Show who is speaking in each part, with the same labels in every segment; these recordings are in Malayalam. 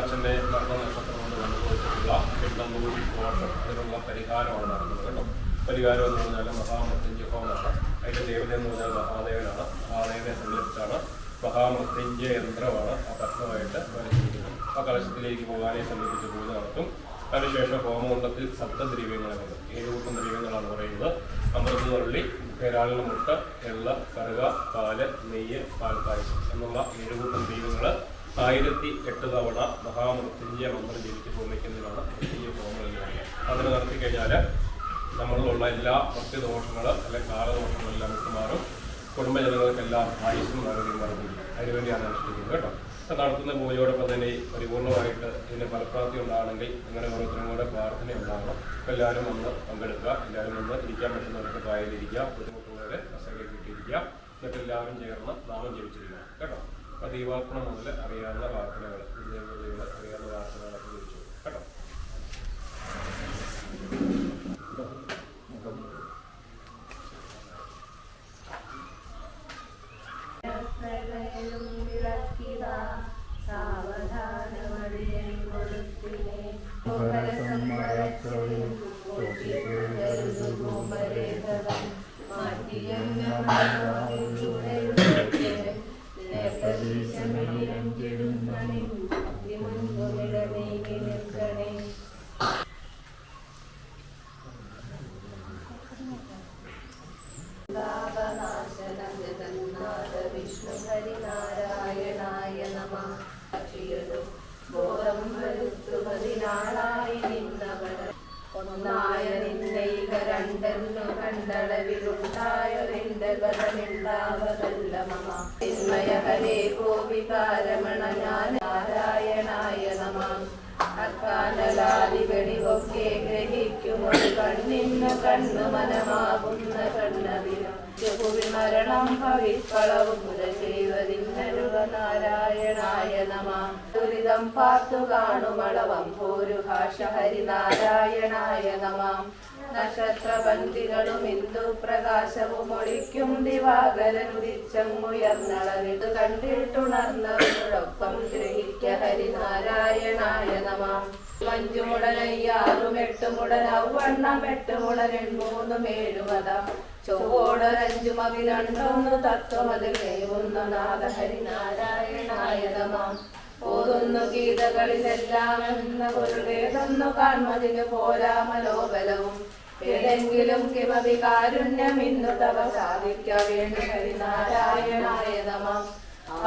Speaker 1: അച്ഛൻ്റെ മരണനക്ഷത്രം കൊണ്ട് അനുഭവിച്ചിട്ടുള്ള പിണ്ടംകൂടി ദോഷം അതിനുള്ള പരിഹാരമാണ് നടക്കുന്നത് കേട്ടോ. പരിഹാരം എന്ന് പറഞ്ഞാൽ മഹാമൃത്യുഞ്ജയ ഹോമമാണ്. അതിൻ്റെ ദേവത എന്ന് പറഞ്ഞാൽ മഹാദേവനാണ്. മഹാദേവനെ സങ്കല്പിച്ചാണ് മഹാമൃത്യുഞ്ജയ യന്ത്രമാണ് ആ ഭസ്മമായിട്ട് വരച്ചിരിക്കുന്നത്. ആ കലശത്തിലേക്ക് ഭഗവാനെ സങ്കല്പിച്ച് പൂജ നടത്തും. അതിനുശേഷം ഹോമകുണ്ടത്തിൽ സപ്തദ്രവ്യങ്ങളുണ്ട്. 7 കൂട്ടം ദ്രവ്യങ്ങളാണ് പറയുന്നത്. അമൃതവള്ളി, പേരാളിന് മുട്ട, എള്ള, കറുക, പാല്, നെയ്യ്, പാൽപ്പായസം എന്നുള്ള 7 കൂട്ടം ദ്രവ്യങ്ങൾ 1008 തവണ മഹാമൃത്യുഞ്ജയ മന്ത്രം ജപിച്ച് ഹോമിക്കുന്നതിനാണ് മൃത്യുഞ്ജയ ഹോമം എന്ന് പറയുന്നത്. അതിന് നടത്തിക്കഴിഞ്ഞാൽ നമ്മളിലുള്ള എല്ലാ മൃത്യുദോഷങ്ങൾ അല്ലെങ്കിൽ കാലദോഷങ്ങളെല്ലാം വിട്ടുമാറും. കുടുംബജനങ്ങൾക്കെല്ലാം ആയുസ്സും ആരോഗ്യം വർദ്ധിക്കും. അതിനുവേണ്ടിയാണ് അനുഷ്ഠിക്കുന്നത് കേട്ടോ. നടത്തുന്ന പൂജയോടൊപ്പം തന്നെ പരിപൂർണമായിട്ട് ഇതിന് ഫലപ്രാപ്തി ഉണ്ടാകണമെങ്കിൽ അങ്ങനെ ഓരോരുത്തരും കൂടെ പ്രാർത്ഥന ഉണ്ടാകണം. അപ്പോൾ എല്ലാവരും ഒന്ന് പങ്കെടുക്കുക. എല്ലാവരും ഒന്ന് ഇരിക്കാൻ പറ്റുന്നവരൊക്കെ പായലിരിക്കുക. ബുദ്ധിമുട്ടുള്ളവരെ കസേരയിൽ കിട്ടിയിരിക്കുക. എന്നിട്ട് എല്ലാവരും ചേർന്ന് നാമം ജപിച്ചിരിക്കുക കേട്ടോ. അപ്പോൾ ദീപാർപ്പണം മുതൽ അറിയാവുന്ന പ്രാർത്ഥനകൾ, അറിയാവുന്ന പ്രാർത്ഥനകളൊക്കെ ജപിച്ചു കേട്ടോ.
Speaker 2: വിഷ്ണു ഹരിനാരായണായ നമഃ. ബോധം വരുത്തുമതിനാളായി നിന്നവർ ഒന്നായ നിന്നൈക രണ്ടെന്നു കണ്ടളവിലുണ്ടായൊരെന്റെ ബലമുണ്ടാവതല്ല മമ. ചിന്മയ ഹരേ ഗോപികാരമണ നാരായണായ നമഃ. അക്കാനലാദി വെടിവൊക്കെ ഗ്രഹിക്കുമൊരു കണ്ണിന്നു കണ്ണു മനമാകുന്ന കണ്ണതിനും മരണം ഭവിക്കളവും ചെയ്വതിന്നരുക നാരായണായ നമഃ. ദുരിതം പാർത്തു കാണുമളവം ഭൂരുഭാഷ ഹരിനാരായണായ നമഃ. നക്ഷത്രബന്ധികളും ഇന്ദു പ്രകാശവും ഒളിക്കും ദിവാകരൻ ഉദിച്ചങ്ങുയർന്നളവിത് കണ്ടിട്ടുണർന്നവരോടൊപ്പം ഗ്രഹിക്ക ഹരിനാരായണായ നമഃ. മഞ്ചുമുടനയ്യാറും 8 മുടൻ ഔവണ്ണം 8 മുടൻ 3 7 ചൊവ്വോടൊരഞ്ചു മകിലണ്ടൊന്നു തത്വമതിൽ നേവുന്ന നാഥ ഹരിനാരായണായ നമഃ. ഓതുന്നു ഗീതകളിലെല്ലാം എന്ന പൊരുളേതൊന്നു കാൺമതിന് പോരാമലോബലവും ഏതെങ്കിലും കിമവി കാരുണ്യം ഇന്നു തവ സാധിക്ക വേണ്ടി ഹരിനാരായണായ നമഃ.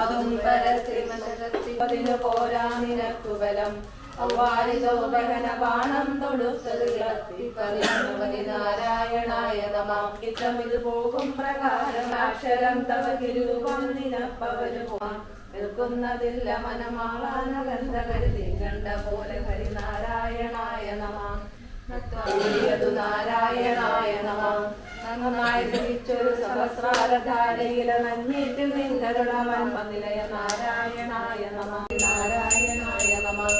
Speaker 2: അതും പരത്തിനു പോരാ നിനക്കു ബലം ഔവാരിതോപഹന ബാണം തൊടുത്തത് ഹരിനാരായണായ നമഃ. ഇതമിത് പോകും പ്രകാരം അക്ഷരം തവ കിരൂപം നിനപ്പവന് നിൽക്കുന്നതില്ല മനമാളാന ഗന്ധ കരുതി കണ്ട പോലെ ഹരിനാരായണായ നമഃ. നാരായണായ നമഃ. നന്നായി ധരിച്ചൊരു സഹസ്രാരധാരയില നഞ്ഞിട്ട് നിന്നരുളവൻ നിലയ നാരായണായ നമഃ. നാരായണായ നമഃ.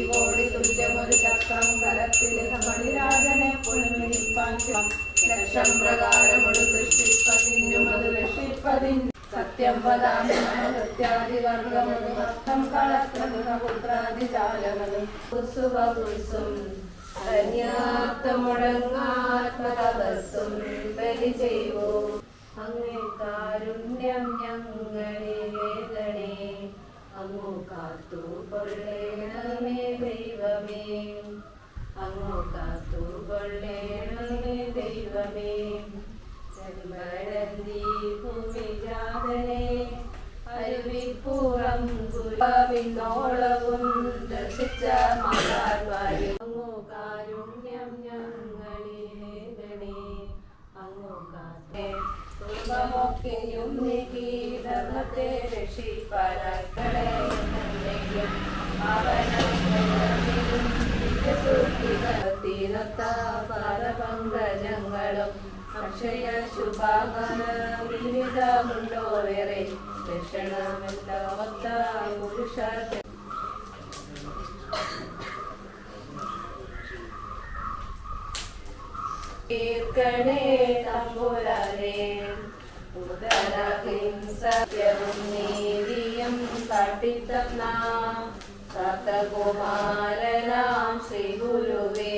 Speaker 2: കോടി തുല്യമൊരു ചക്രം കരത്തിൽ മണിരാജനെ പൊളിമിരിപ്പാൻ ലക്ഷം പ്രകാരമൊരു സൃഷ്ടിപ്പതിനും അത് രക്ഷിപ്പതിന് സത്യം വദാമി സത്യാദിവർഗമർത്ഥം കളത്രപുത്രാദിജാലമതും അന്യാത്തമുടങ്ങാത്മതപസ്സും ബലി ചെയ്വോ. അങ്ങേ കാരുണ്യം ഞങ്ങളെ വേദനേ അങ്ങു കാത്തു കൊള്ളേണമേ ദൈവമേ. അങ്ങു കാത്തു കൊള്ളേണമേ ദൈവമേ. ചെമ്പഴന്തി ഭൂമിജാതനെ അരുവിപ്പുറം ഗുരുവിനോളവും ദർശിച്ച മഹാത്മാരും അങ്ങു കാരുണ്യം ഞങ്ങളെ വേദനേ. അങ്ങു കാത്തേ കുടുംബമൊക്കെയും നീക്കി ധർമ്മത്തെ രക്ഷിപ്പാനാക്കളെ പാദപങ്കജങ്ങളും അക്ഷയ ശുഭാകര വിവിധമുണ്ടോ വേറെ ലക്ഷണമെല്ലാമത്ത പുരുഷ കീർക്കണേ തമ്പുരാനേ. ഉദരഹിം സത്യവും നീതിയും കാട്ടിത്തന്ന കുമാരനാം ശ്രീ ഗുരുവേ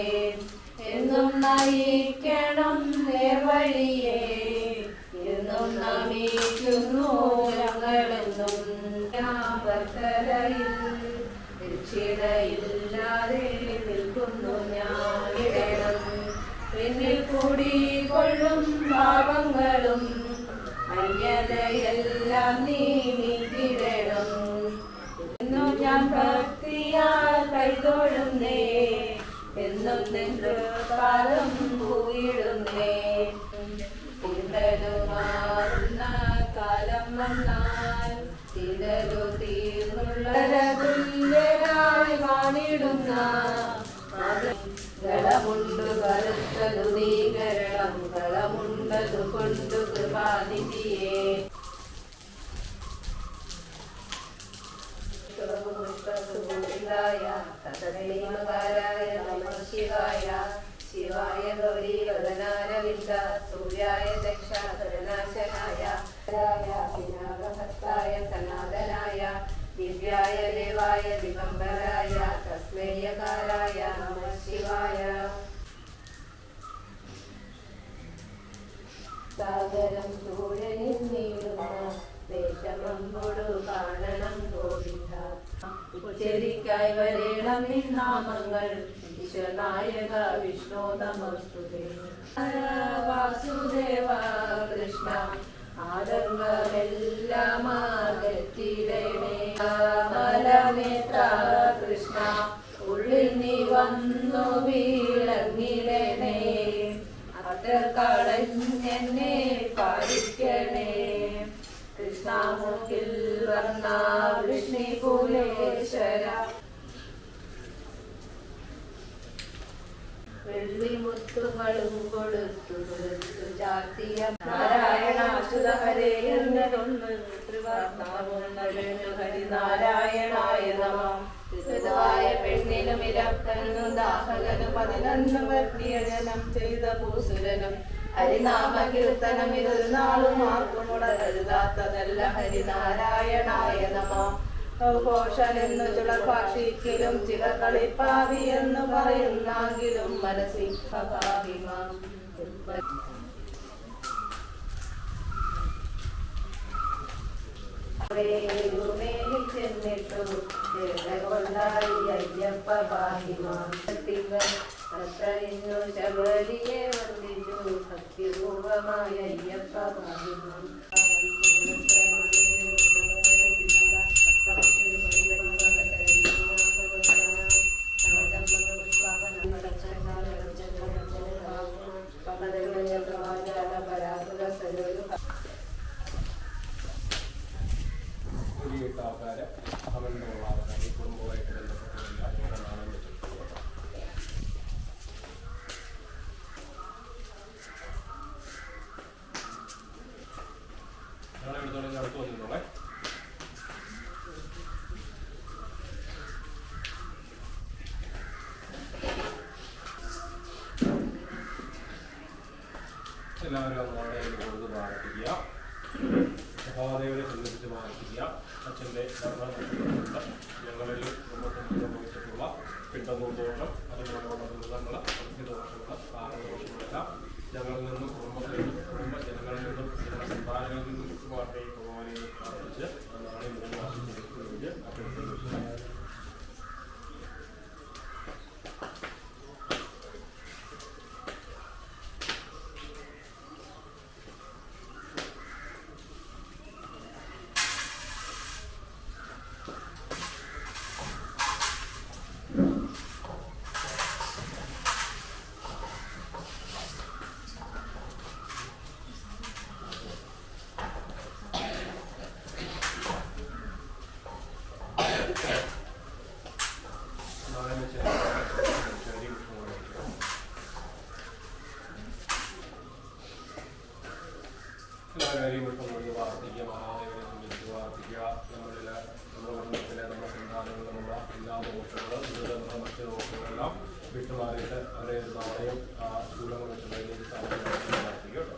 Speaker 2: എന്നും നയിക്കണം നേർവഴിയേ എന്നും നമിക്കുന്നു ഞങ്ങളെന്നും ഭക്തരയിൽ രക്ഷിതയില്ലാതെ നിൽക്കുന്നു ഞാൻ ഇടണം പിന്നിൽ കൂടി കൊള്ളും പാപങ്ങളും അന്യതയെല്ലാം നീ നീക്കിടണം എന്നും ഞാൻ ഭക്തിയാൽ കൈതൊഴുന്നേ എന്നും നിന്റെ കാലം പോയിടുന്നേ മാറുന്ന കാലം വന്നാൽ തിരലു തീർന്നുള്ള തുല്യരായി വാണിടുന്ന കളമുണ്ടു കരുത്തതു നീകരണം കളമുണ്ടതു കൊണ്ടു കൃപാനിധിയേ തദൈവകാരായ നമഃ ശിവായ ശിവായ ഗൗരി വദനാരവിന്ദ സൂര്യായ ദക്ഷാധരനാശനായ വിനാഗഹസ്തായ സനാതനായ ദിവ്യായ ദേവായ ദിഗംബരായ തസ്മൈയകാരായ നമഃ ശിവായ സാഗരം സൂര്യനിൽ നീളുന്ന ദേശമമ്പൊടു കാണണം ഗോവിന്ദ ഉച്ചരിക്കായി വരേണം നിന്നാമങ്ങൾ വിശ്വനായക വിഷ്ണു നമസ്തുതേ വാസുദേവ കൃഷ്ണ ആതങ്കമെല്ലാം അകറ്റിടണേ മലനേത്ര കൃഷ്ണ ഉള്ളിൽ നീ വന്നു വീളങ്ങിടണേ അത്തർക്കളഞ്ഞെന്നെ പാലിക്കണേ കൃഷ്ണമുഖിൽ വന്ന വൃഷ്ണികുലേശ്വര വെള്ളിമുത്തുകളും കൊടുത്തു ചാർത്തിയ നാരായണാശ്രുത ഹരേ എന്നതൊന്ന് ഹരിനാരായണായ നമഃ ഋതുവായ പെണ്ണിനും ഇരക്കനും ദാഹകനും 11 വർണ്ണീയജനം ചെയ്ത ഭൂസുരനും ഹരിനാമ കീർത്തനം ഇതൊരു നാളും ആർക്കും ഉടകരുതാത്തതല്ല ഹരിനാരായണായ നമഃ ഘോഷനെന്നു ചുളഭാഷിക്കലും ചില കളിപ്പാവി എന്ന് പറയുന്നെങ്കിലും മനസ്സിൽ ചെന്നിട്ടു കൊണ്ടായി അയ്യപ്പ പാഹിമാന്നു ശബരിയെ വന്ദിച്ചു ഭക്തിപൂർവമായ അയ്യപ്പ പാഹിമാൻ
Speaker 1: ആൾക്കാര് അമലിനുള്ള ആൾക്കാർ ഈ കുടുംബമായിട്ട് ബന്ധപ്പെട്ടില്ല ഇവിടെ നാളെ വെച്ചിട്ടുള്ളത് ഞങ്ങളെ എടുത്തോളം അടുത്ത് വന്നിട്ടുള്ളേ എല്ലാവരും അങ്ങോട്ട് കൊടുത്ത് പ്രാർത്ഥിക്കുക മഹാദേവനെ സംബന്ധിച്ച് പ്രാർത്ഥിക്കുക അച്ഛൻ്റെ ധർമ്മ ഞങ്ങളിൽ സംഭവിച്ചിട്ടുള്ള പിണ്ടദോഷം അതുപോലെയുള്ള ദുരിതങ്ങൾ ദോഷങ്ങൾ കാരണദോഷങ്ങളെല്ലാം ഞങ്ങളിൽ നിന്നും കുടുംബ ജനങ്ങളിൽ നിന്നും ഞങ്ങളുടെ സന്താനങ്ങളിൽ നിന്നും ചുറ്റുപാട്ടെ ഭഗവാനെ പ്രാർത്ഥിച്ച് നാളെ ആശിച്ച് അഭ്യർത്ഥിക്കുന്നു. എല്ലാവരെയും വിട്ടുകൊണ്ട് പ്രാർത്ഥിക്കുക. മഹാദേവനെ സംബന്ധിച്ച് പ്രാർത്ഥിക്കുക. നമ്മളിൽ നമ്മുടെ കുടുംബത്തിലെ നമ്മുടെ സന്താനങ്ങളിലുള്ള എല്ലാ ദോഷങ്ങളും ദുരിതങ്ങളും മറ്റ് ദോഷങ്ങളെല്ലാം വിട്ടുമാറിയിട്ട് അവരെ നാളെയും ശൂലങ്ങൾ വെച്ചിട്ടുണ്ടെങ്കിൽ പ്രാർത്ഥിക്കുക കേട്ടോ.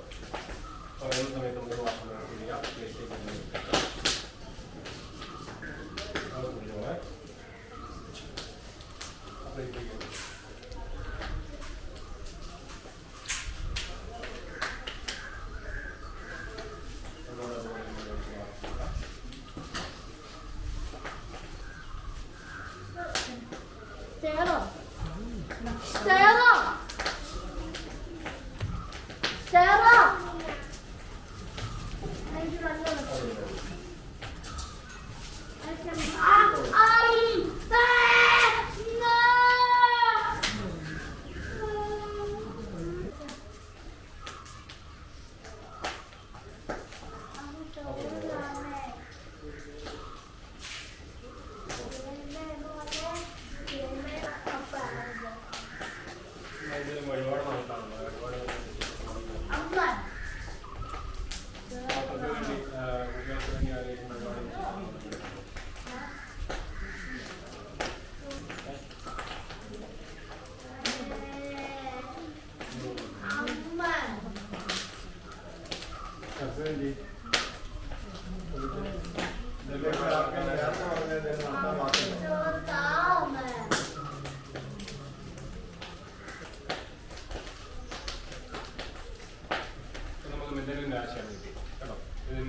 Speaker 1: പറയുന്ന സമയത്ത് നമുക്ക് വാസം നടത്തില്ല കുഞ്ഞോളെ ആശ്രയിക്കുകയുള്ളൂ.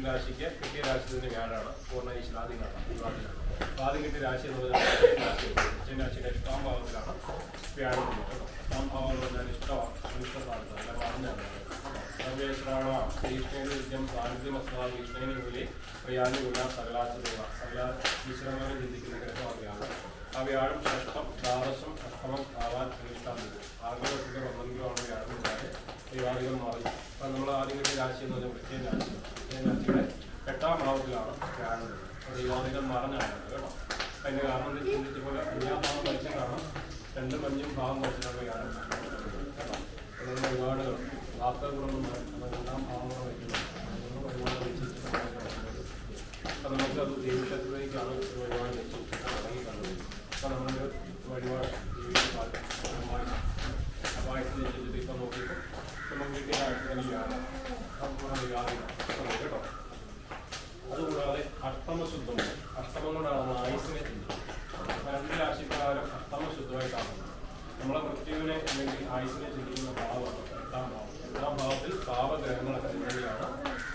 Speaker 1: രാശിക്ക് കിട്ടിയ രാശി തന്നെ വ്യാഴാണ്. പൂർണ്ണ ഈശ്വരാധീനാണ്. ആദ്യം കിട്ടിയ രാശി എന്ന് പറഞ്ഞാൽ രാശിയുടെ എട്ടാം ഭാവത്തിലാണ് വ്യാഴം. എട്ടാം ഭാവം എന്ന് പറഞ്ഞാൽ ഇഷ്ടമാണ്, ഇഷ്ടസ്ഥാനത്ത് അല്ല പറഞ്ഞാണ്. സർവേശ്വരാണ ഈശ്വരവിദ്യം സാന്നിധ്യമസ്താ ഈശ്വരനുകൂലി പ്രിയാനുകൂല സകലാചിത സകല ഈശ്വരന്മാരെ ചിന്തിക്കുന്ന ഗ്രഹമാണ്. ആ വ്യാഴം ഷഷ്ടം ദ്വാദശം അഷ്ടമം ആവാൻ അനുഷ്ഠാനം. ആഗ്രഹത്തിന്റെ ഒന്നെങ്കിലുമാണ് വ്യാഴം വെച്ചാൽ ദൈവാധികം മാറി. അപ്പം നമ്മൾ ആദ്യം കിട്ടിയ രാശി എന്ന് പറഞ്ഞാൽ വൃശ്ചിക രാശി. രാശിയുടെ എട്ടാം ഭാവത്തിലാണ് വ്യാഴം. ദൈവാധികം മറഞ്ഞാണ് കേട്ടോ. അപ്പം അതിൻ്റെ കാരണം എന്താ ചിന്തിച്ച പോലെ 5-ാം ഭാവം പഠിച്ചിട്ടാണ് 2ഉം 5ഉം ഭാവം പഠിച്ചിട്ടാണ് വ്യാഴം കേട്ടോ. അതുകൊണ്ട് ഒരുപാട് വാർത്തകളൊന്നും 2ാം ഭാവം വയ്ക്കുന്നത് ഒരുപാട് നിശ്ചയിച്ചിട്ടാണ്. അപ്പം നമുക്കത് ദേവീക്ഷേത്രത്തിലേക്കാണ് ഒരുപാട് നിശ്ചയിച്ചിട്ട് തുടങ്ങിക്കാണുന്നത്. അപ്പം നമ്മളൊരു ഒരുപാട് വായിച്ച് നിശ്ചയിച്ചിട്ട് ഇപ്പം നോക്കിയപ്പോൾ നമുക്ക് കിട്ടിയ ആഴ്ചകളിലാണ് കേട്ടോ. അതുകൂടാതെ അഷ്ടമശുദ്ധമുണ്ട്. അഷ്ടമം കൊണ്ടാണ് ആയുസിനെ ചിന്തിക്കുന്നത്. 2 രാശിപ്രകാരം അഷ്ടമശുദ്ധമായിട്ടാണ് നമ്മളെ മൃത്യുവിനെ അല്ലെങ്കിൽ ആയുസിനെ ചിന്തിക്കുന്ന ഭാവമാണ് 8ാം ഭാവം. 8ാം ഭാവത്തിൽ പാപഗ്രഹങ്ങളൊക്കെ തന്നെയാണ്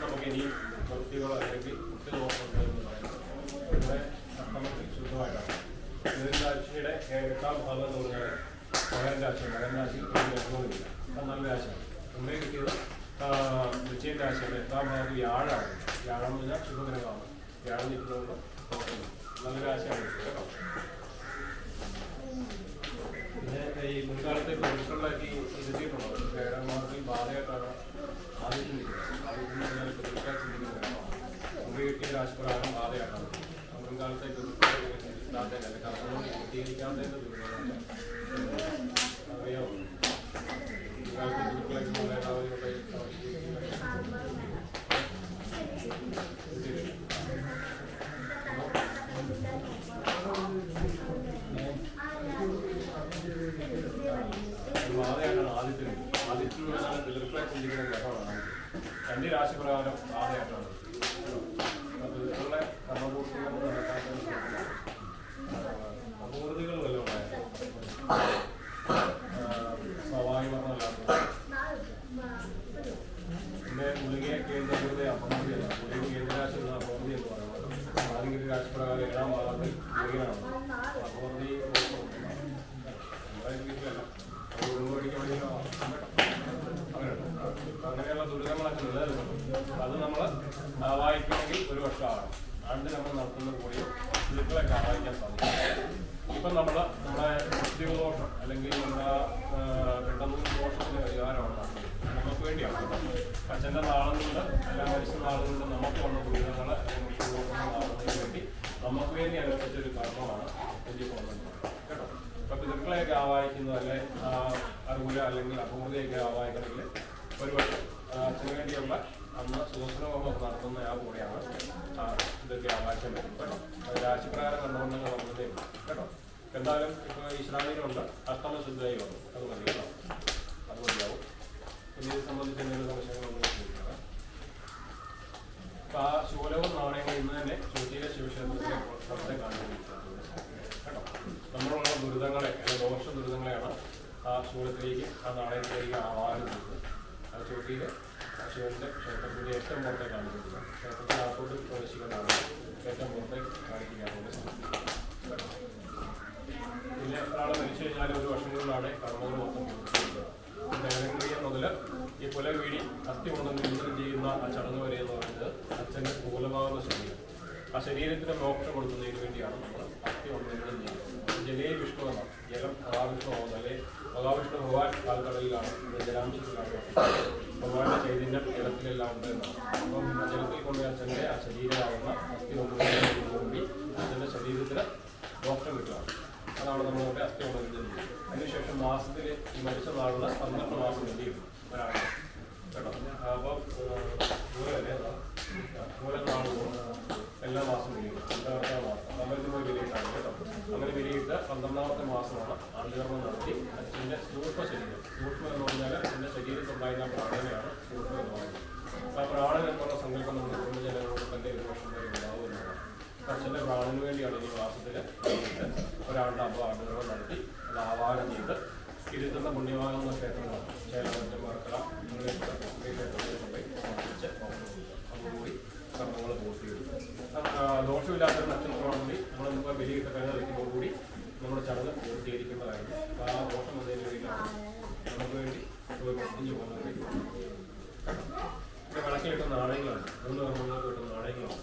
Speaker 1: നമുക്ക് ഇനി മൃത്യുകൾ അല്ലെങ്കിൽ കുട്ടിദോഷം എന്ന് പറയുന്നത്. ഇവിടെ അഷ്ടമത്തിൽ ശുദ്ധമായിട്ടാണ്. രാശിയുടെ 8ാം ഭാവം എന്ന് പറഞ്ഞാൽ മകൻ രാശിയാണ്. മകൻ രാശിയിൽ ഒരു ഗ്രഹങ്ങളുമില്ല. അപ്പം നല്ല രാശിയാണ്. മുമ്പേ കിട്ടിയത് വൃശ്ചിക രാശിയുടെ 8ാം ഭാവത്തിൽ വ്യാഴമാണ്. വ്യാഴം എന്ന് പറഞ്ഞാൽ ശുഭഗ്രഹമാണ്. വ്യാഴം നിൽക്കുന്നതുകൊണ്ട് നല്ല രാശിയാണ് കേട്ടോ. പിന്നെ ഈ മുൻകാലത്തെ പ്രതികളാക്കി ഇരുത്തിയിട്ടുണ്ടോ? 7ാം മാസത്തിൽ ബാധയായിട്ടാണ് ആദ്യം ചിന്തിക്കുന്നത്. ആദ്യം പറഞ്ഞാൽ പ്രതികളെ ചിന്തിക്കുന്ന ഗ്രഹമാണ്. മുമ്പ് കിട്ടിയ രാശിപ്രകാരം ബാധയായിട്ടാണ്. മുൻകാലത്തെ പ്രതികളെ ചിന്തിക്കാത്ത കർമ്മങ്ങൾ പൂർത്തീകരിക്കാത്ത അറിയാമോ? മുൻകാലത്തെ പ്രതികളെ ബാധയായിട്ടാണ് ആദ്യത്തിന്. ആദ്യത്തിന് പറഞ്ഞാൽ പിതൃക്കളെ ചിന്തിക്കുന്ന ഗ്രഹമാണ്. 2 രാശിപ്രകാരം ബാധയായിട്ടാണ്. പിതൃക്കളുടെ കർമ്മപൂർത്തികൾ നടത്താൻ അപൂർത്തികൾ വല്ലതും ഉണ്ടായിരുന്നു. സ്വാഭാവികമല്ലാത്ത പിന്നെ ഗുളികയെ കേന്ദ്രീകൃത അപൂർത്തിയല്ല. ഗുളിക കേന്ദ്രരാശി എന്ന അപൂർത്തി എന്ന് പറയുന്നത് ആദ്യം രാശിപ്രകാരം 7ാം ഭാഗത്തിൽ ഗുളികയാണ്. അപൂർത്തി അങ്ങനെയുള്ള ദുരിതങ്ങളൊക്കെ നിലനിൽക്കുന്നു. അത് നമ്മൾ വായിക്കണമെങ്കിൽ 1 വർഷമാണ്. ആണ്ട് നമ്മൾ നടത്തുന്ന കൂടിയും ദുരിതങ്ങളൊക്കെ വായിക്കാൻ സാധിക്കും. ഇപ്പം നമ്മുടെ മൃത്യുദോഷം അല്ലെങ്കിൽ നമ്മുടെ പെട്ടെന്ന് ദോഷത്തിന് പരിഹാരമാണ് നടത്തുന്നത്. നമുക്ക് വേണ്ടിയാണ്. അച്ഛൻ്റെ നാളുകൊണ്ട് എല്ലാ മനുഷ്യൻ്റെ നാളുകൊണ്ട് നമുക്ക് വന്ന ദുരിതങ്ങൾ അല്ലെങ്കിൽ മൃത്യുദോഷങ്ങൾ മാറുന്നതിന് വേണ്ടി നമുക്ക് വേണ്ടി അനുഷ്ഠിച്ചൊരു കർമ്മമാണ് എനിക്ക് പോകുന്നത് കേട്ടോ. ഇപ്പം പിതൃക്കളെയൊക്കെ ആവാഹിക്കുന്നത് അല്ലെ അറിവില അല്ലെങ്കിൽ അപൂർവതയൊക്കെ ആവാഹിക്കണമെങ്കിൽ 1 വർഷം അച്ഛന് വേണ്ടിയുള്ള അന്ന് സുദർശനഹോമം നടത്തുന്ന ആ കൂടെയാണ് ഇതൊക്കെ ആവാഹിക്കാൻ പറ്റും കേട്ടോ. അത് രാശിപ്രകാരം കണ്ടുകൊണ്ടങ്ങ് വന്നതേ കേട്ടോ. എന്തായാലും ഇപ്പോൾ ഈശ്വരാധീനമുണ്ട്. അഷ്ടമശുദ്ധമായി വന്നു. അത് മതി കേട്ടോ. അത് മതിയാവും. പിന്നെ ഇത് സംബന്ധിച്ച് എന്തെങ്കിലും സംശയങ്ങളൊന്നും ചോദിക്കാം. അപ്പോൾ ആ ശൂലവും നാണയങ്ങളും ഇന്ന് തന്നെ ചോദ്യയിലെ ശിവക്ഷേത്രത്തിലെ പുറത്തെ കാണിച്ചിരിക്കുന്നത് കേട്ടോ. നമ്മളുള്ള ദുരിതങ്ങളെ അല്ലെങ്കിൽ ദോഷ ദുരിതങ്ങളെയാണ് ആ ശൂലത്തിലേക്ക് ആ നാണയത്തിലേക്ക് ആവാനും ചെയ്തത്. ആ ചോട്ടിയിൽ ശിവന്റെ ക്ഷേത്രത്തിന്റെ ഏറ്റവും പുറത്തേക്ക് കാണിക്കുന്നത് ക്ഷേത്രത്തിനകത്തോട്ട് പ്രവേശിക്കുന്നതാണ് ഏറ്റവും പുറത്തേക്ക് കാണിക്കുകയാണ് പിന്നെ ഒരാൾ മരിച്ചു കഴിഞ്ഞാൽ ഒരു വർഷം കൊണ്ടാണ് കർമ്മങ്ങൾ മൊത്തം പൂർത്തിയാക്കുന്നത്. ദേവനക്രിയ മുതൽ ഈ പുല വീടി അസ്ഥി കൊണ്ട് നിയന്ത്രണം ചെയ്യുന്ന ആ ചടങ്ങ് വരെ എന്ന് പറയുന്നത് അച്ഛൻ്റെ സ്ഥൂലമാകുന്ന ശരീരം. ആ ശരീരത്തിന് മോക്ഷം കൊടുക്കുന്നതിന് വേണ്ടിയാണ് നമ്മൾ അസ്ഥി കൊണ്ട് നിയന്ത്രണം ചെയ്യുന്നത്. ജലേ വിഷ്ണു എന്ന ജലം മഹാവിഷ്ണുവാകുന്നത് അല്ലെ മഹാവിഷ്ണു ഭഗവാൻ കാൽക്കടലിലാണ് ജലാംശത്തിലാണ് ഭഗവാന്റെ ചൈതന്യം ജലത്തിലെല്ലാം ഉണ്ട് എന്നാണ്. അപ്പം ജലത്തിൽ കൊണ്ട് അച്ഛൻ്റെ ആ ശരീരമാകുന്ന അസ്ഥി കൊണ്ടുകൂടി അച്ഛൻ്റെ ശരീരത്തിന് മോക്ഷം കിട്ടുകയാണ്. അതാണ് നമ്മളുടെ അസ്ഥി കൊണ്ട് ചെയ്യുന്നത്. അതിനുശേഷം മാസത്തിൽ ഈ മരിച്ച നാളിൽ 12 മാസം എന്ത് ചെയ്യും ഒരാൾ കേട്ടോ. അപ്പം മൂലനാൾ എല്ലാ മാസം വിരിയും. 5 മാസം 12 വിരിയിട്ടാണ് കേട്ടോ. അങ്ങനെ വിരിയിട്ട് 12ാമത്തെ മാസമാണ് ആണ്ടുകർമ്മം നടത്തി അച്ഛൻ്റെ സൂക്ഷ്മ ശരീരം. സൂക്ഷ്മം എന്ന് പറഞ്ഞാൽ അച്ഛൻ്റെ ശരീരത്തുണ്ടായിരുന്ന പ്രാണനെയാണ് സൂക്ഷ്മം എന്ന് പറയുന്നത്. ആ പ്രാണൻ എന്നുള്ള സങ്കല്പം നമ്മൾ കുടുംബജനങ്ങളോട് തന്നെ 1 വർഷം വരെ ഉണ്ടാവുന്നതാണ്. അച്ഛൻ്റെ പ്രാണന് വേണ്ടിയാണ് ഈ മാസത്തിൽ ഒരാളുടെ ആണ്ടുകർമ്മം നടത്തി അത് ആവാഹനം ചെയ്ത് ഇരുത്തുന്ന പുണ്യമാകുന്ന ക്ഷേത്രങ്ങളാണ് ചേലമറ്റം വർക്കല അങ്ങനെയുള്ള ക്ഷേത്രങ്ങളിൽ കൊണ്ടുപോയി സമർപ്പിച്ച് അതോടുകൂടി കർമ്മങ്ങൾ പൂർത്തീകരിക്കും. ദോഷമില്ലാത്തൊരു നക്ഷത്രമാണെങ്കിൽ നമ്മളിപ്പോൾ ബലിയിട്ട് കഴിഞ്ഞ വയ്ക്കുന്നതോടുകൂടി നമ്മുടെ ചടങ്ങ് പൂർത്തീകരിക്കുന്നതായിരുന്നു. അപ്പോൾ ആ ദോഷം വന്നതിന് വേണ്ടിയിട്ടാണ് നമുക്ക് വേണ്ടി പൊട്ടിഞ്ഞു പോകുന്നത്. പിന്നെ വിളക്കിലിട്ട നാണയങ്ങളാണ് 3 കർമ്മങ്ങൾക്ക് കിട്ടുന്ന നാണയങ്ങളാണ്.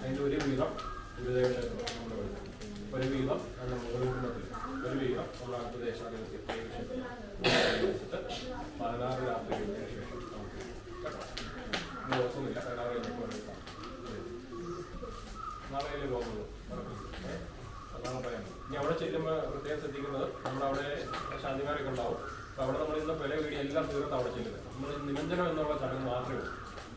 Speaker 1: അതിൻ്റെ ഒരു വീതം ഗുരുദേവ ക്ഷേത്രം നമ്മുടെ വരുന്നത്, ഒരു വീതം നമ്മുടെ കുടുംബത്തിൽ, ഒരു വീതം നമ്മുടെ അടുത്തദേശാധിപത്യം 16 രാത്രി കഴിഞ്ഞതിന് ശേഷം നമുക്ക് കേട്ടോ. 3 ദിവസമില്ല 16 കഴിഞ്ഞിട്ട് എടുക്കാം. നാളെയല്ലേ പോകുന്നത് അതാണ് പറയുന്നത്. ഇനി അവിടെ ചെല്ലുമ്പോൾ പ്രത്യേകം ശ്രദ്ധിക്കുന്നത് നമ്മളവിടെ ശാന്തിമാരൊക്കെ ഉണ്ടാവും. അപ്പോൾ അവിടെ നമ്മൾ ഇന്ന് വില വീടി എല്ലാം തീർത്ത് അവിടെ ചെല്ലുന്നത്. നമ്മൾ നിമഞ്ജനം എന്നുള്ള ചടങ്ങ് മാത്രമേ ഉള്ളൂ.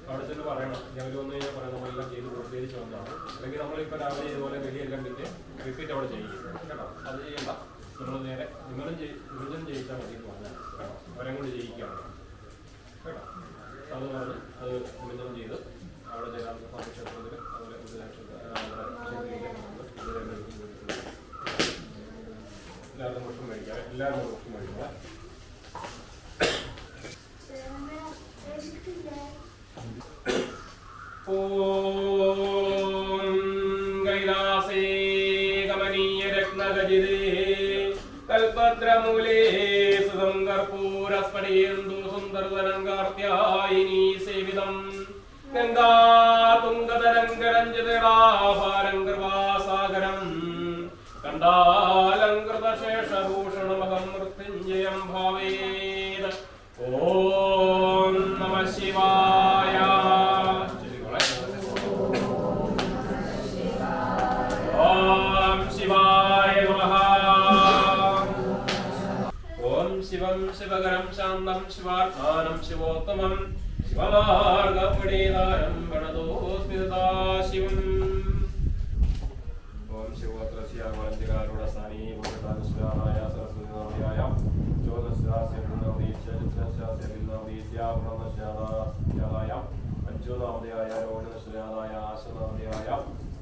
Speaker 1: അവിടെ ചെന്ന് പറയണം രാവിലെ വന്നു കഴിഞ്ഞാൽ പറയാം നമ്മളെല്ലാം ചെയ്ത് പൂർത്തീകരിച്ച് വന്നതാണ്. അല്ലെങ്കിൽ നമ്മളിപ്പോൾ രാവിലെ ഇതുപോലെ വലിയെല്ലാം കിട്ടി റിപ്പീറ്റ് അവിടെ ചെയ്യും കേട്ടോ. അത് ചെയ്യണ്ട, നമ്മൾ നേരെ നിമഞ്ജനം ചെയ്യിച്ചാൽ മതി എന്ന് പറഞ്ഞാൽ കേട്ടോ. അവരെ കൊണ്ട് ചെയ്യിക്കുകയാണ് കേട്ടോ. അത് പറഞ്ഞ് അത് നിമഞ്ജനം ചെയ്ത് അവിടെ ജനാർദ്ദ സ്വാമി ക്ഷേത്രത്തിൽ അതുപോലെ എല്ലാവരും മോഷം മേടിക്കാം. എല്ലാവരും മോഷം മേടിക്കാം. കൈലാസേ കമനീയ രത്നഗജിതേ കൽപദ്രമൂലേ സുതം കർപ്പൂരസ്ഫടിയേന്ദു സുന്ദരതരം കാർത്യായിനീ സേവിതം ഗംഗാ തുംഗതരംഗരഞ്ജിതടാഭാരം കൃപാസാഗരം കണ്ടാലങ്കൃതശേഷഭൂഷണമകം മൃത്യുഞ്ജയം ഭാവേത്. ഓം നമഃ ശിവായ. ഓം ശിവായ നമഃ. ഓം ശിവം ശിവകരം ശാന്തം ശിവാത്മാനം ശിവോത്തമം ശിവമാർഗപടേതാരം പ്രണതോസ്മി സദാശിവം. ഓം ശിവോത്രസ്യാമലഞ്ജകാരുണസാനീ ഭൂതദാനസ്യായ സരസ്വതിനാമയായ ജ്യോതിസ്യാസ്യ പുനർദീസ്യ ലിംഗദീസ്യ പ്രണശ്യായ പഞ്ചോനാമതയായ രോഗനശ്രയായ ആശനാമതയായ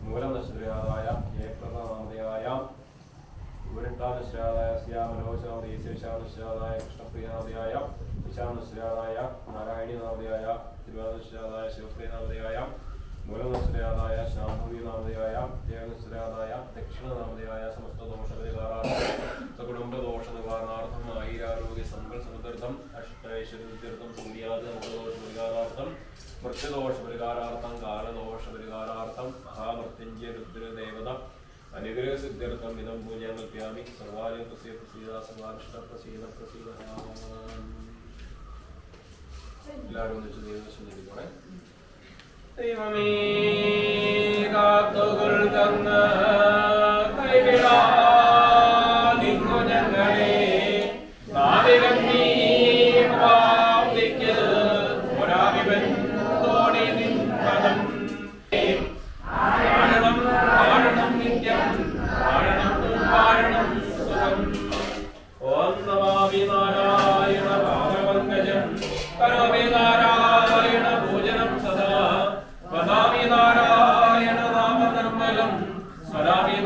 Speaker 1: മൂലനശ്രയായ ഏപ്രനാമതയായ ഗുരുട്ടാനശ്രയായ ശ്യാമലോചനാമതീസ്യ വിശാലശ്രയായ കൃഷ്ണപ്രിയനാമതയായ വിശാലശ്രയായ നാരായണീനാമതയായ തിരുവാതിശ്രയായ ശിവപ്രിയനാമതയായ മൂലനശ്രയായ ശാംഭവീനാമതയായ ദേവനശ്രയായ ദക്ഷിണനാമതയായ സമസ്ത ദോഷപരിഹാരാർത്ഥം സകുടുംബദോഷ നിവാരണാർത്ഥം ആയിരാരോഗ്യ സമ്പൽ സമൃദ്ധം അഷ്ടൈശ്വര്യർത്ഥം സൂര്യാദി ദോഷപരിഹാരാർത്ഥം മൃത്യുദോഷപരിഹാരാർത്ഥം കാലദോഷപരിഹാരാർത്ഥം മഹാമൃത്യുഞ്ജയ രുദ്രദേവത അനുഗ്രഹസിദ്ധ്യർത്ഥം ഇതം പൂജാമൽപ്യാമി സർവാലയ പ്രസീത പ്രസീത സർവാരിഷ്ട പ്രസീത പ്രസീത. എല്ലാവരും ഒന്നിച്ച് ദൈവദർശനം ചെയ്തിരിക്കണേ. ദൈവമേ കാത്തുകൾ തന്ന കൈവിടാതിങ്ങു ഞങ്ങളെ നാവികന്യീപ്രാപ്തിക്ക് ഒരാവിവൻതോടെ നിൻപദം വാഴണം വാഴണം നിത്യം വാഴണം സുഖം. ഓം നമാമി നാരായണ പാദപങ്കജം കരോമി നാരായണ പൂജനം സദാ വദാമി നാരായണ നാമ നിർമ്മലം സ്മരാമി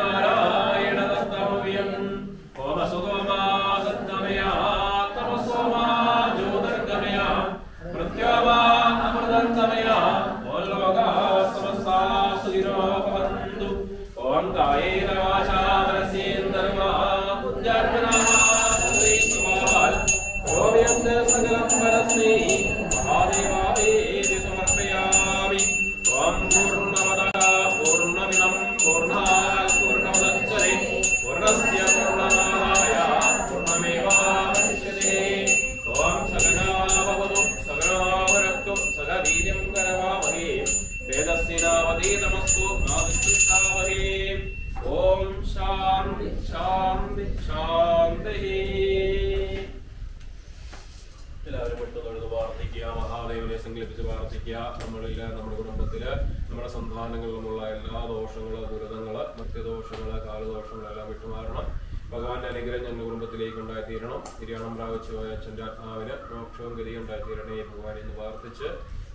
Speaker 1: നമ്മളില്, നമ്മുടെ കുടുംബത്തില്, നമ്മുടെ സന്താനങ്ങളിലുമുള്ള എല്ലാ ദോഷങ്ങള്, ദുരിതങ്ങള്, മധ്യദോഷങ്ങള്, കാലദോഷങ്ങളെല്ലാം വിട്ടുമാറണം. ഭഗവാന്റെ അനുഗ്രഹം ഞങ്ങളുടെ കുടുംബത്തിലേക്ക് ഉണ്ടായിത്തീരണം. നിര്യാണം പ്രാപിച്ചു പോയ അച്ഛൻ്റെ ആത്മാവിന് മോക്ഷവും ഗതിയും ഉണ്ടായിത്തീരണേ ഭഗവാൻ എന്ന് പ്രാർത്ഥിച്ച്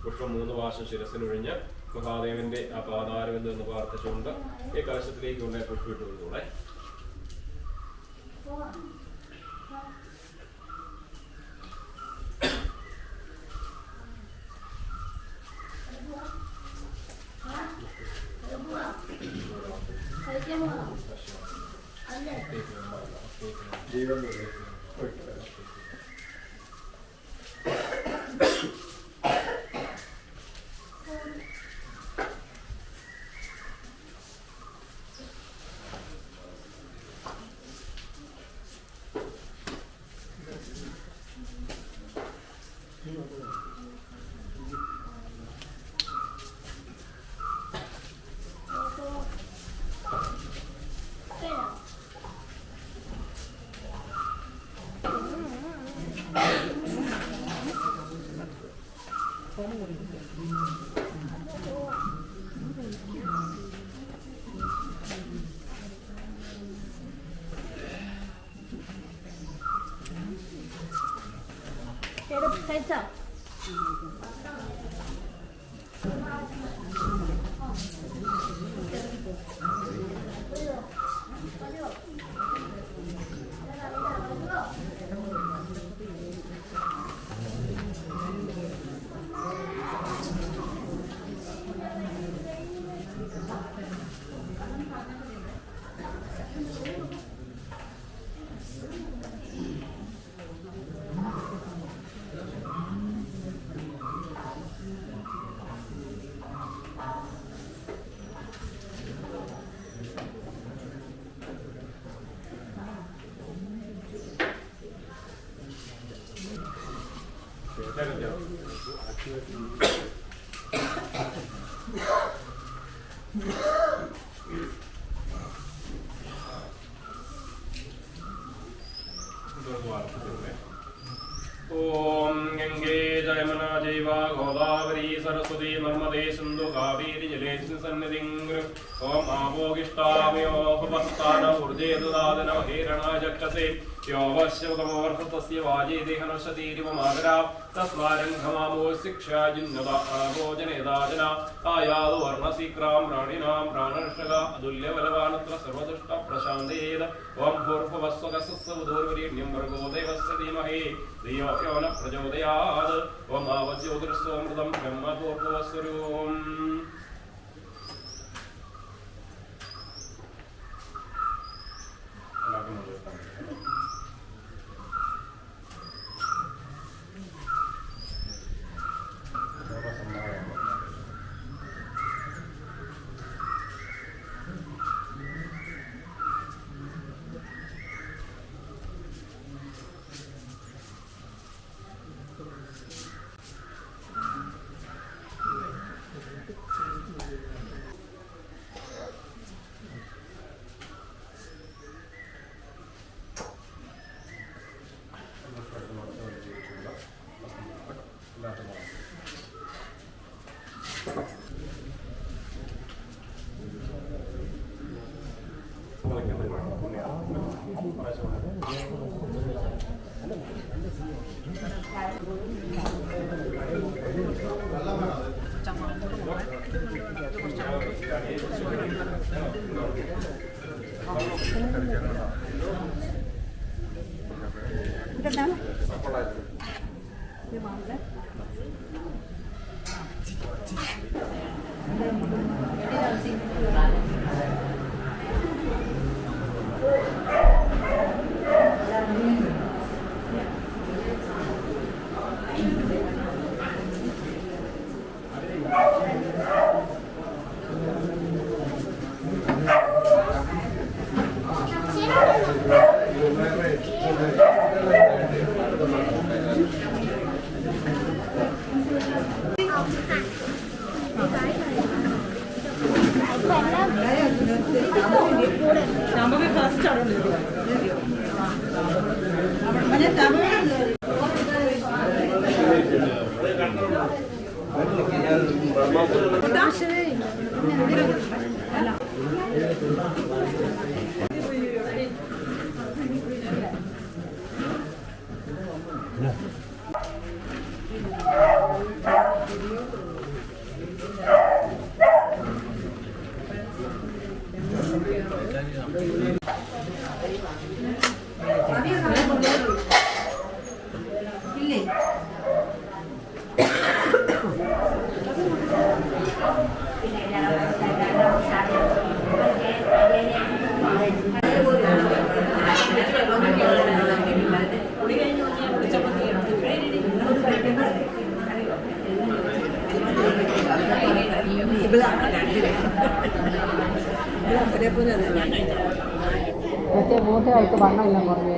Speaker 1: പുഷ്പം 3 പ്രാവശ്യം ശിരസിനൊഴിഞ്ഞ് മഹാദേവന്റെ ആ പാതാരവിന്ദം എന്ന് പ്രാർത്ഥിച്ചുകൊണ്ട് ഈ കലശത്തിലേക്ക് കൊണ്ടുപോയി പുഷ്പിട്ട് കൊടുത്തൂടെ. ജീവൻ ओम गंगे जयमुना जैव गोदावरी सरस्वती नर्मदे सिंधु कावेरी जलेस्मिन् सन्निधिं ओम आभोगिष्टामयोपस्थान ऊर्जे ददादन हेरणाय जक्षसे योवश्यतमवर्तस्य वाजे देहनशतीरिवमागरा तस्मारङ्घमामो शिक्षा जिन्नदा भोजनेदाजना आयादो वर्णशीक्रां प्राणिनां प्राणर्षगा अदुल्यबलवानत्र सर्वदुष्टप्रशान्तेद ओम भूर्भुवस्वगसस्सवधूर्वरेण्यं भर्गो देवस्य धीमहि धियो यो न प्रचोदयात् ओम आवज्योतिर्सोमृतं ब्रह्मभूर्भुवस्वरूपम्
Speaker 3: മറ്റേ മൂത്തയാൾക്ക് വണ്ണമില്ല പറഞ്ഞു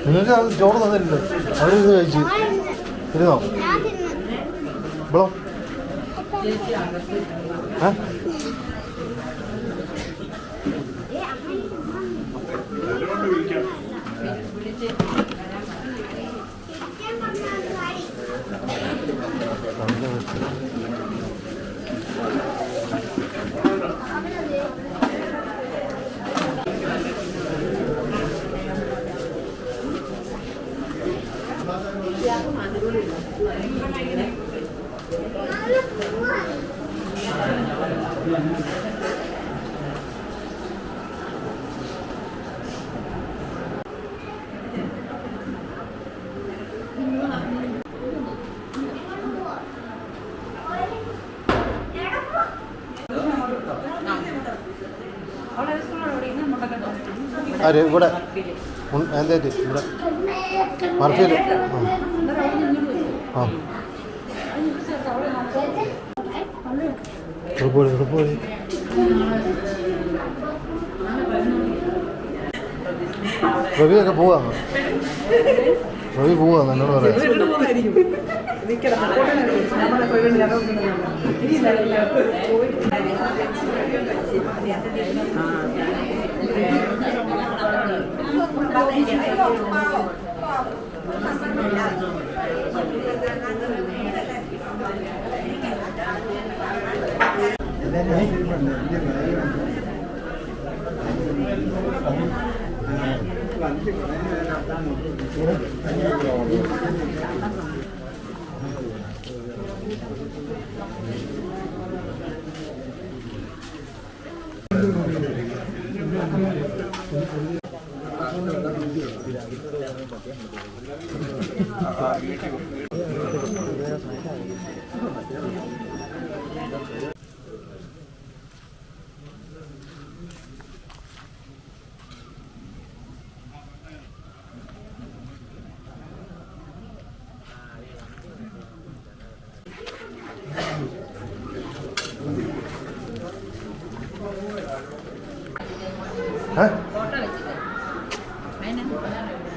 Speaker 4: നിങ്ങൾക്ക് അത് ചോറ് തന്നിട്ടുണ്ട് അവരിത് കഴിച്ച് ഇരുന്നോ ഇവളോ ആര് ഇവിടെ എന്തായിട്ട് ഇവിടെ മർഫിയിൽ ആ പോയി റവിയൊക്കെ പോവാന്ന് റവി പോവാന്ന് എന്നോട് പറയാം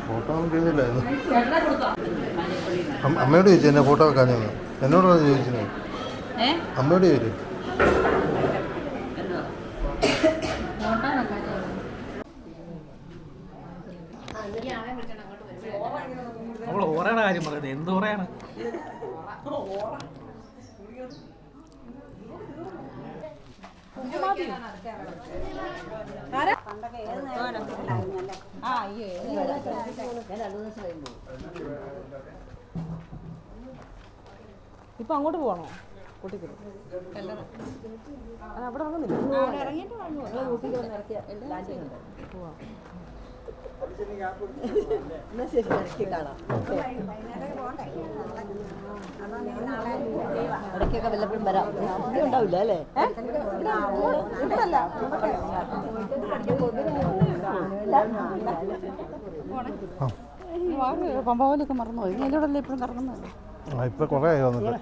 Speaker 4: ഫോട്ടോ ഒന്നും ചെയ്തില്ലായിരുന്നു. അമ്മയോട് ചോദിച്ചു എന്നെ ഫോട്ടോ വെക്കാൻ എന്നോടാണ് ചോദിച്ചത്. അമ്മയോട് ചോദിച്ചു.
Speaker 5: നമ്മൾ ഓറയുടെ കാര്യം പറയുന്നത് എന്ത് ഓറയാണ്?
Speaker 3: ഇപ്പൊ അങ്ങോട്ട് പോകണോ? കൂട്ടിക്കോ അവിടെ
Speaker 6: ഇടയ്ക്കൊക്കെ വല്ലപ്പോഴും വരാം. ഉണ്ടാവില്ല അല്ലേ?
Speaker 3: പമ്പാവലൊക്കെ മറന്നു പോയി. ഇതിലൂടെയല്ലേ ഇപ്പോഴും കറങ്ങുന്നത്?
Speaker 4: ഇപ്പൊ കുറേ ആയി വന്നിട്ട്.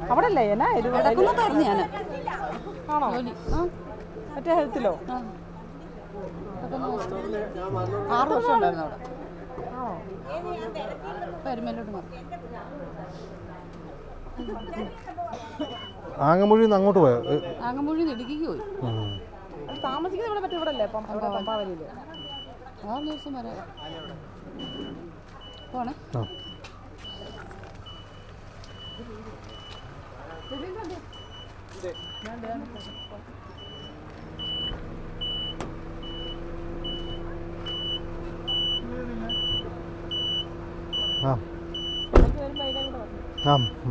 Speaker 3: അവിടെ അല്ലേ എന്നാ ഇടക്കുന്നതായിരുന്നു ഞാൻ. ആണോ? മറ്റേ ഹെൽത്തിലോ? 6 വർഷം ഉണ്ടായിരുന്നു അവിടെ. ആണോ? പെരുമലോട്ട് മാറി.
Speaker 4: ആങ്ങമൂഴിയിൽ നിന്ന് അങ്ങോട്ട് പോയോ?
Speaker 3: ആങ്ങമൂഴിയിൽ നിന്ന് ഇടുക്കിക്ക് പോയി. താമസിക്കുന്നത് ഇവിടെ മറ്റേ ഇവിടെ അല്ലേ പമ്പാവലിയിൽ. 6 ദിവസം വരെ പോണേ.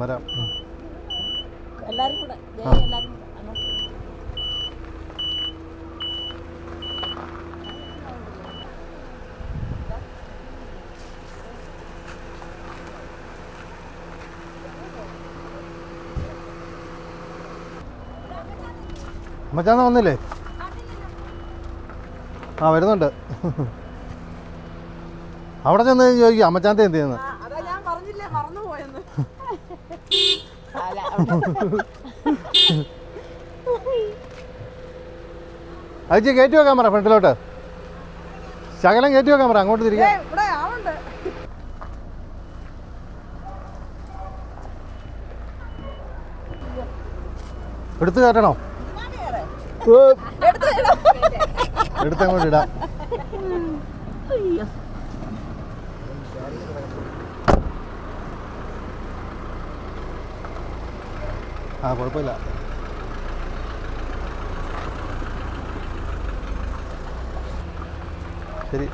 Speaker 4: വരാം.
Speaker 6: എല്ലാവരും കൂടെ എല്ലാവരും
Speaker 4: അമ്മച്ചാന്ന് വന്നില്ലേ? വരുന്നുണ്ട്. അവിടെ ചെന്ന് ചോദിക്കും അമ്മച്ചാന്ത എന്ത് ചെയ്യുന്നത്. അയച്ച് കയറ്റി വെക്കാൻ പറ ഫ്രണ്ടിലോട്ട്. ശകലം കയറ്റി വെക്കാൻ പറ. അങ്ങോട്ട് തിരികെ എടുത്ത് കയറ്റണോ? എടുത്തങ്ങോട്ട് ഇടാം. കുഴപ്പമില്ല. ശരി.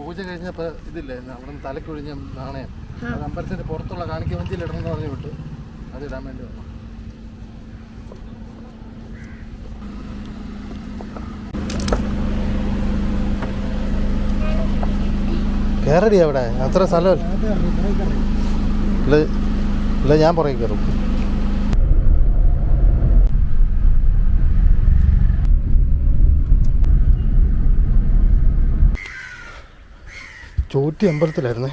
Speaker 4: പൂജ കഴിഞ്ഞപ്പോൾ ഇതില്ലേ അവിടെ നിന്ന് തലക്കൊഴിഞ്ഞ നാണയം അത് അമ്പലത്തിൻ്റെ പുറത്തുള്ള കാണിക്ക വഞ്ചിയിലിടണമെന്ന് പറഞ്ഞു വിട്ടു. അത് ഇടാൻ വേണ്ടി വന്നു. കയറടി അവിടെ അത്ര സ്ഥലമല്ല. ഇല്ല ഞാൻ പുറകെ കയറും. ചോറ്റി അമ്പലത്തിലായിരുന്നേ.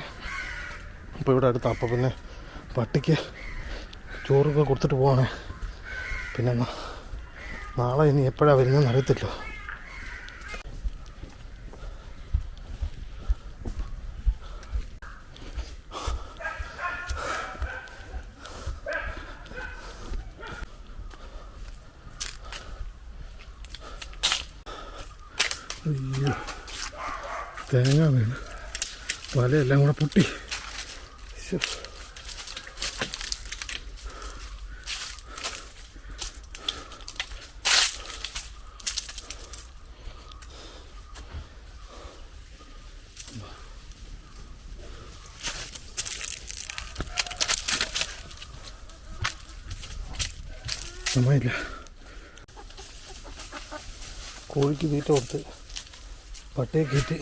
Speaker 4: അപ്പോൾ ഇവിടെ അടുത്ത അപ്പം പിന്നെ പട്ടിക്ക് ചോറൊക്കെ കൊടുത്തിട്ട് പോവാണേ. പിന്നെ നാളെ ഇനി എപ്പോഴാണ് വരുന്നതെന്ന് അറിയത്തില്ല. അയ്യോ തേങ്ങ വീണ് വലയെല്ലാം കൂടെ പൊട്ടി. സമയമില്ല. കോഴിക്ക് തീറ്റ കൊടുത്ത് പട്ടിയെ കയറ്റി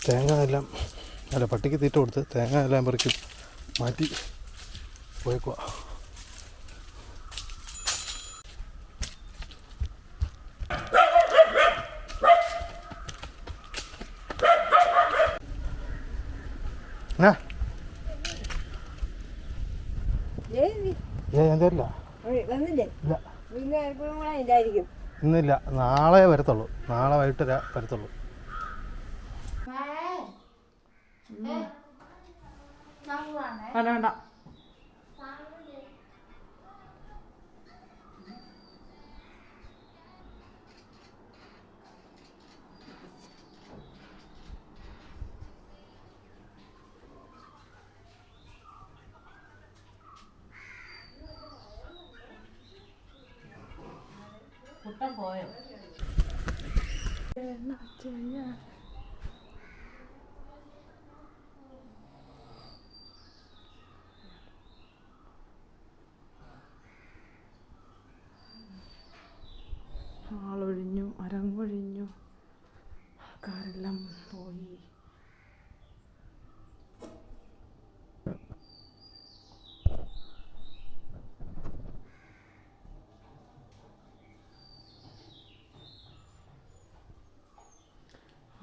Speaker 4: തേങ്ങ എല്ലാം പട്ടിക്ക് തീറ്റ കൊടുത്ത് തേങ്ങ എല്ലാം പറിച്ച് മാറ്റി പോയേക്കുക. എന്തല്ല ഇന്നില്ല, നാളെ വരത്തുള്ളൂ. നാളെ വൈകിട്ട് വരത്തുള്ളൂ.
Speaker 3: വേണ്ട വേണ്ട.
Speaker 2: കുട്ടൻ പോയോ?
Speaker 3: ആളൊഴിഞ്ഞു, അരങ്ങൊഴിഞ്ഞു, ആൾക്കാരെല്ലാം പോയി.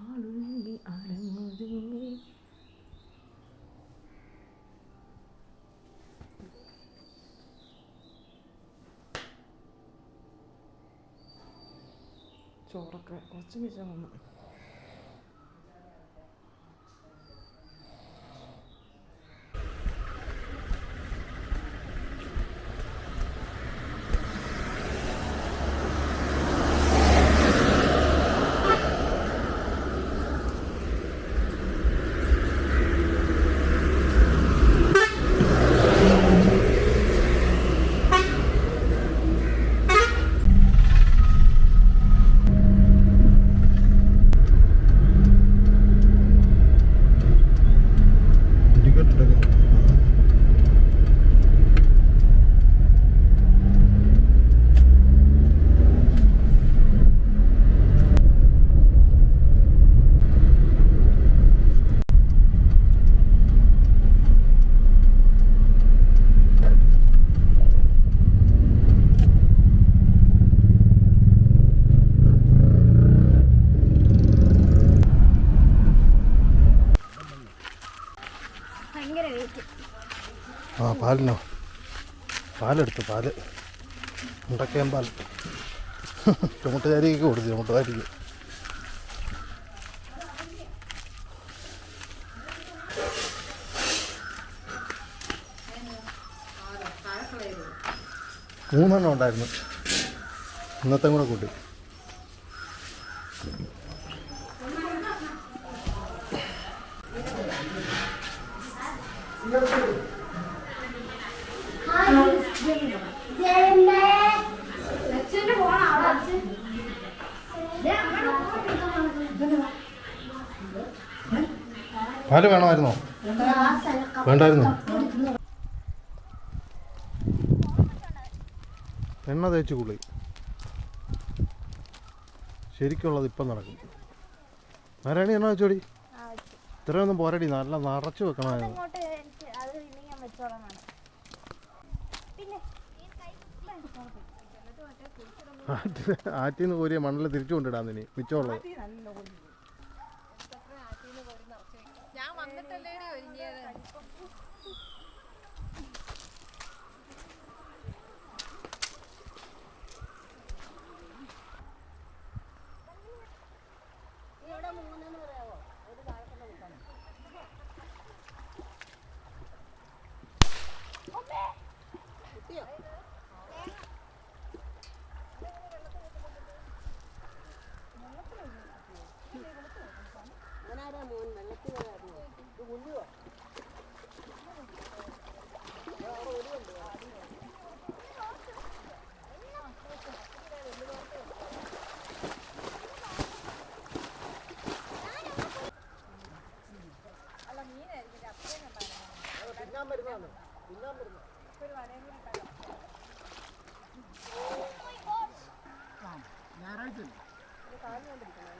Speaker 3: ആളൊഴുങ്ങി അരങ്ങൊഴുങ്ങി. ചോറൊക്കെ കുറച്ച് മിച്ചം വന്നു.
Speaker 4: പാലിനോ? പാലെടുത്തു. പാല് മുണ്ടക്കയം പാൽ ചുമട്ടുകാരിക്ക് കൊടുത്തു. ചുമട്ടുകാരിക്ക് മൂന്നെണ്ണം ഉണ്ടായിരുന്നു. ഇന്നത്തെ കൂടെ കൂട്ടി. പാല് വേണമായിരുന്നോ? വേണ്ടായിരുന്നു. എണ്ണ തേച്ച് കുളി ശരിക്കുള്ളത് ഇപ്പം നടക്കും. നാരായണി എണ്ണ വെച്ചോടി. ഇത്രയൊന്നും പോരടി, നല്ല നിറച്ച് വെക്കണമായിരുന്നു. ആറ്റിൽ നിന്ന് കോരിയ മണ്ണിൽ തിരിച്ചു കൊണ്ടിടാൻ ഇനി മിച്ചമുള്ളത്.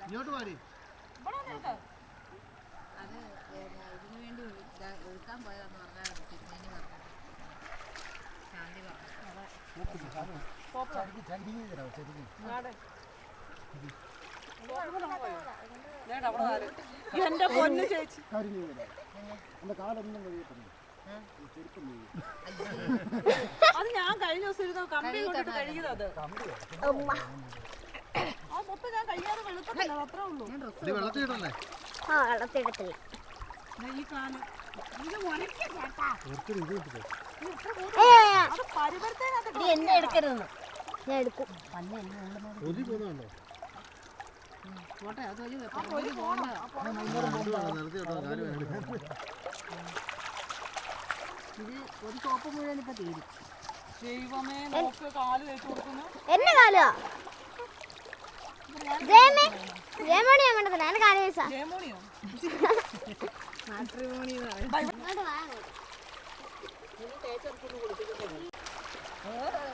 Speaker 4: ഇങ്ങോട്ട് മാറി.
Speaker 3: എന്റെ പൊന്നു ചേച്ചി, അത് ഞാൻ കഴിഞ്ഞ ദിവസം ഇരുന്ന് കമ്പി കൊണ്ടിട്ട് കഴുകിയത്. ആ മൊത്തം ഞാൻ കഴിയാതെ വെളുക്കത്തില്ല, അത്രേ ഉള്ളൂ.
Speaker 4: വെള്ളത്തിടല്ലേ?
Speaker 3: ഈ കാല് ഇത് ഉണക്കി ചേട്ടാ.
Speaker 6: എന്നെ എടുക്കരുതെന്ന് ഞാൻ എടുക്കും. ഇത് ഒരു സോപ്പ് മുഴുവൻ ഇപ്പൊ തീരും.
Speaker 3: ദൈവമേ, നോക്ക് കാല് തേച്ച് കൊടുക്കുന്നു.
Speaker 7: എന്നെ കാലുവാ ജയമോണിയാ വേണ്ടതില്ല എന്റെ കാല് വയസ്സാ.
Speaker 3: ജയമോണിയോ?
Speaker 7: ഇങ്ങോട്ട് വാ.